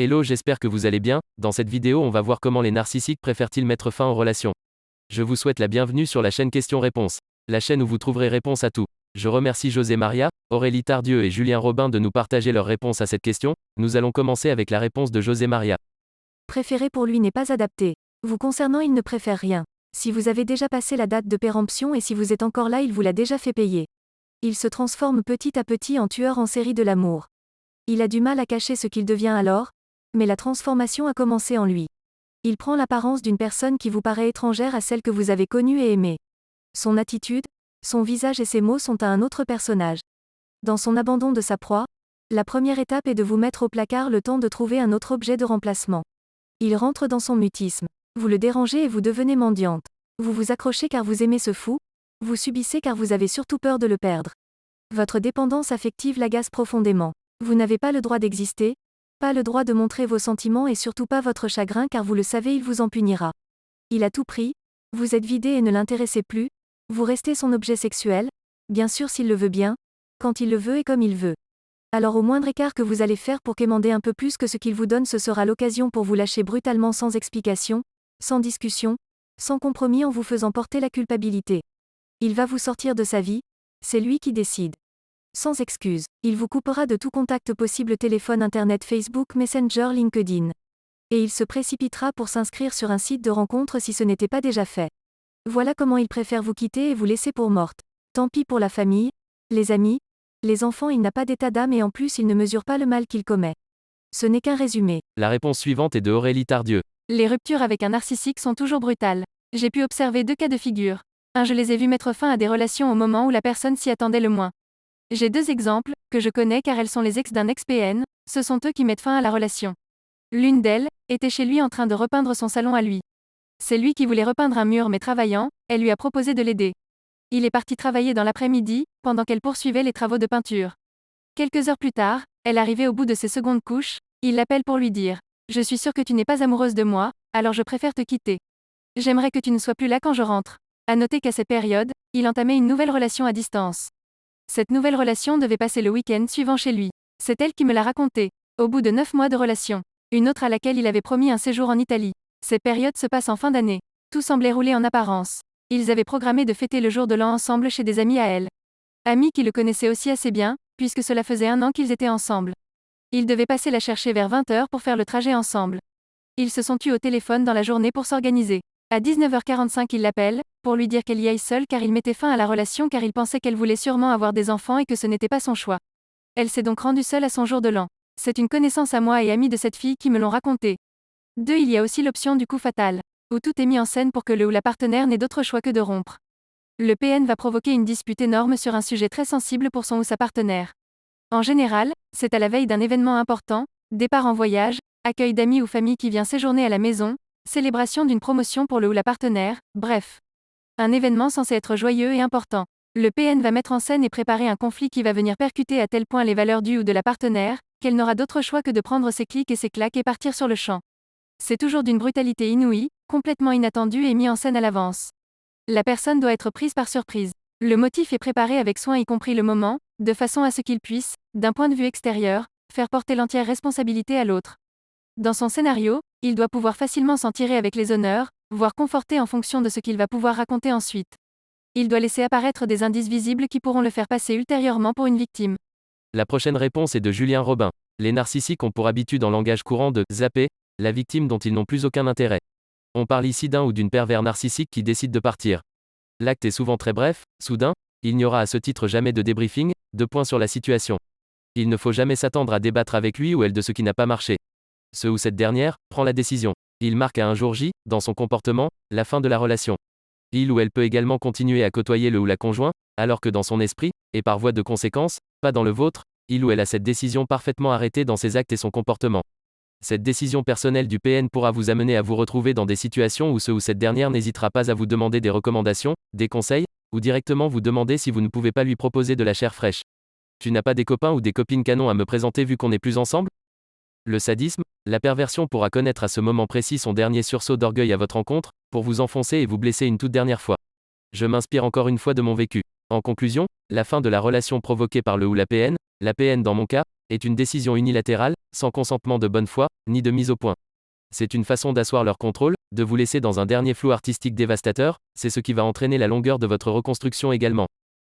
Hello, j'espère que vous allez bien. Dans cette vidéo, on va voir comment les narcissiques préfèrent-ils mettre fin aux relations. Je vous souhaite la bienvenue sur la chaîne Questions-Réponses, la chaîne où vous trouverez réponse à tout. Je remercie José Maria, Aurélie Tardieu et Julien Robin de nous partager leurs réponses à cette question. Nous allons commencer avec la réponse de José Maria. Préférer pour lui n'est pas adapté. Vous concernant, il ne préfère rien. Si vous avez déjà passé la date de péremption et si vous êtes encore là, il vous l'a déjà fait payer. Il se transforme petit à petit en tueur en série de l'amour. Il a du mal à cacher ce qu'il devient alors, mais la transformation a commencé en lui. Il prend l'apparence d'une personne qui vous paraît étrangère à celle que vous avez connue et aimée. Son attitude, son visage et ses mots sont à un autre personnage. Dans son abandon de sa proie, la première étape est de vous mettre au placard le temps de trouver un autre objet de remplacement. Il rentre dans son mutisme. Vous le dérangez et vous devenez mendiante. Vous vous accrochez car vous aimez ce fou, vous subissez car vous avez surtout peur de le perdre. Votre dépendance affective l'agace profondément. Vous n'avez pas le droit d'exister, pas le droit de montrer vos sentiments et surtout pas votre chagrin car vous le savez, il vous en punira. Il a tout pris, vous êtes vidé et ne l'intéressez plus, vous restez son objet sexuel, bien sûr s'il le veut bien, quand il le veut et comme il veut. Alors au moindre écart que vous allez faire pour quémander un peu plus que ce qu'il vous donne, ce sera l'occasion pour vous lâcher brutalement sans explication, sans discussion, sans compromis en vous faisant porter la culpabilité. Il va vous sortir de sa vie, c'est lui qui décide. Sans excuse, il vous coupera de tout contact possible, téléphone, internet, Facebook, Messenger, LinkedIn. Et il se précipitera pour s'inscrire sur un site de rencontre si ce n'était pas déjà fait. Voilà comment il préfère vous quitter et vous laisser pour morte. Tant pis pour la famille, les amis, les enfants, il n'a pas d'état d'âme et en plus il ne mesure pas le mal qu'il commet. Ce n'est qu'un résumé. La réponse suivante est de Aurélie Tardieu. Les ruptures avec un narcissique sont toujours brutales. J'ai pu observer 2 cas de figure. Je les ai vus mettre fin à des relations au moment où la personne s'y attendait le moins. J'ai 2 exemples, que je connais car elles sont les ex d'un ex-PN, ce sont eux qui mettent fin à la relation. L'une d'elles était chez lui en train de repeindre son salon à lui. C'est lui qui voulait repeindre un mur mais travaillant, elle lui a proposé de l'aider. Il est parti travailler dans l'après-midi, pendant qu'elle poursuivait les travaux de peinture. Quelques heures plus tard, elle arrivait au bout de ses secondes couches, il l'appelle pour lui dire « Je suis sûr que tu n'es pas amoureuse de moi, alors je préfère te quitter. J'aimerais que tu ne sois plus là quand je rentre. » À noter qu'à cette période, il entamait une nouvelle relation à distance. Cette nouvelle relation devait passer le week-end suivant chez lui. C'est elle qui me l'a raconté. Au bout de 9 mois de relation. Une autre à laquelle il avait promis un séjour en Italie. Ces périodes se passent en fin d'année. Tout semblait rouler en apparence. Ils avaient programmé de fêter le jour de l'an ensemble chez des amis à elle. Amis qui le connaissaient aussi assez bien, puisque cela faisait 1 an qu'ils étaient ensemble. Ils devaient passer la chercher vers 20h pour faire le trajet ensemble. Ils se sont eus au téléphone dans la journée pour s'organiser. À 19h45 il l'appelle, pour lui dire qu'elle y aille seule car il mettait fin à la relation car il pensait qu'elle voulait sûrement avoir des enfants et que ce n'était pas son choix. Elle s'est donc rendue seule à son jour de l'an. C'est une connaissance à moi et amie de cette fille qui me l'ont raconté. 2. Il y a aussi l'option du coup fatal, où tout est mis en scène pour que le ou la partenaire n'ait d'autre choix que de rompre. Le PN va provoquer une dispute énorme sur un sujet très sensible pour son ou sa partenaire. En général, c'est à la veille d'un événement important, départ en voyage, accueil d'amis ou famille qui vient séjourner à la maison, célébration d'une promotion pour le ou la partenaire, bref. Un événement censé être joyeux et important. Le PN va mettre en scène et préparer un conflit qui va venir percuter à tel point les valeurs du ou de la partenaire, qu'elle n'aura d'autre choix que de prendre ses clics et ses claques et partir sur le champ. C'est toujours d'une brutalité inouïe, complètement inattendue et mis en scène à l'avance. La personne doit être prise par surprise. Le motif est préparé avec soin y compris le moment, de façon à ce qu'il puisse, d'un point de vue extérieur, faire porter l'entière responsabilité à l'autre. Dans son scénario, il doit pouvoir facilement s'en tirer avec les honneurs, voire conforter en fonction de ce qu'il va pouvoir raconter ensuite. Il doit laisser apparaître des indices visibles qui pourront le faire passer ultérieurement pour une victime. La prochaine réponse est de Julien Robin. Les narcissiques ont pour habitude en langage courant de « zapper » la victime dont ils n'ont plus aucun intérêt. On parle ici d'un ou d'une pervers narcissique qui décide de partir. L'acte est souvent très bref, soudain, il n'y aura à ce titre jamais de débriefing, de points sur la situation. Il ne faut jamais s'attendre à débattre avec lui ou elle de ce qui n'a pas marché. Ce ou cette dernière prend la décision. Il marque à un jour J, dans son comportement, la fin de la relation. Il ou elle peut également continuer à côtoyer le ou la conjoint, alors que dans son esprit, et par voie de conséquence, pas dans le vôtre, il ou elle a cette décision parfaitement arrêtée dans ses actes et son comportement. Cette décision personnelle du PN pourra vous amener à vous retrouver dans des situations où ce ou cette dernière n'hésitera pas à vous demander des recommandations, des conseils, ou directement vous demander si vous ne pouvez pas lui proposer de la chair fraîche. Tu n'as pas des copains ou des copines canons à me présenter vu qu'on n'est plus ensemble ? Le sadisme, la perversion pourra connaître à ce moment précis son dernier sursaut d'orgueil à votre encontre, pour vous enfoncer et vous blesser une toute dernière fois. Je m'inspire encore une fois de mon vécu. En conclusion, la fin de la relation provoquée par le ou la PN dans mon cas, est une décision unilatérale, sans consentement de bonne foi, ni de mise au point. C'est une façon d'asseoir leur contrôle, de vous laisser dans un dernier flou artistique dévastateur, c'est ce qui va entraîner la longueur de votre reconstruction également.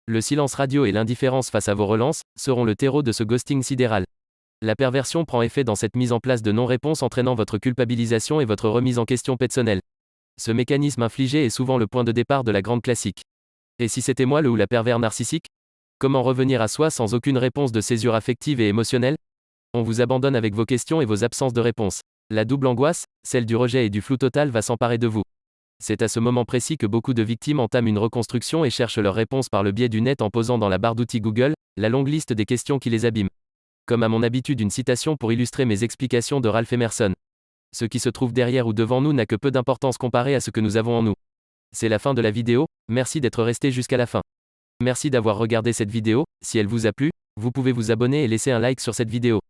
Le silence radio et l'indifférence face à vos relances seront le terreau de ce ghosting sidéral. La perversion prend effet dans cette mise en place de non-réponse entraînant votre culpabilisation et votre remise en question personnelle. Ce mécanisme infligé est souvent le point de départ de la grande classique. Et si c'était moi le ou la pervers narcissique? Comment revenir à soi sans aucune réponse de césure affective et émotionnelle? On vous abandonne avec vos questions et vos absences de réponse. La double angoisse, celle du rejet et du flou total va s'emparer de vous. C'est à ce moment précis que beaucoup de victimes entament une reconstruction et cherchent leur réponse par le biais du net en posant dans la barre d'outils Google, la longue liste des questions qui les abîment. Comme à mon habitude une citation pour illustrer mes explications de Ralph Emerson. Ce qui se trouve derrière ou devant nous n'a que peu d'importance comparé à ce que nous avons en nous. C'est la fin de la vidéo, merci d'être resté jusqu'à la fin. Merci d'avoir regardé cette vidéo, si elle vous a plu, vous pouvez vous abonner et laisser un like sur cette vidéo.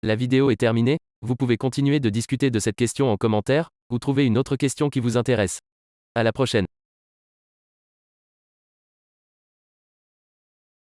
La vidéo est terminée, vous pouvez continuer de discuter de cette question en commentaire, ou trouver une autre question qui vous intéresse. À la prochaine.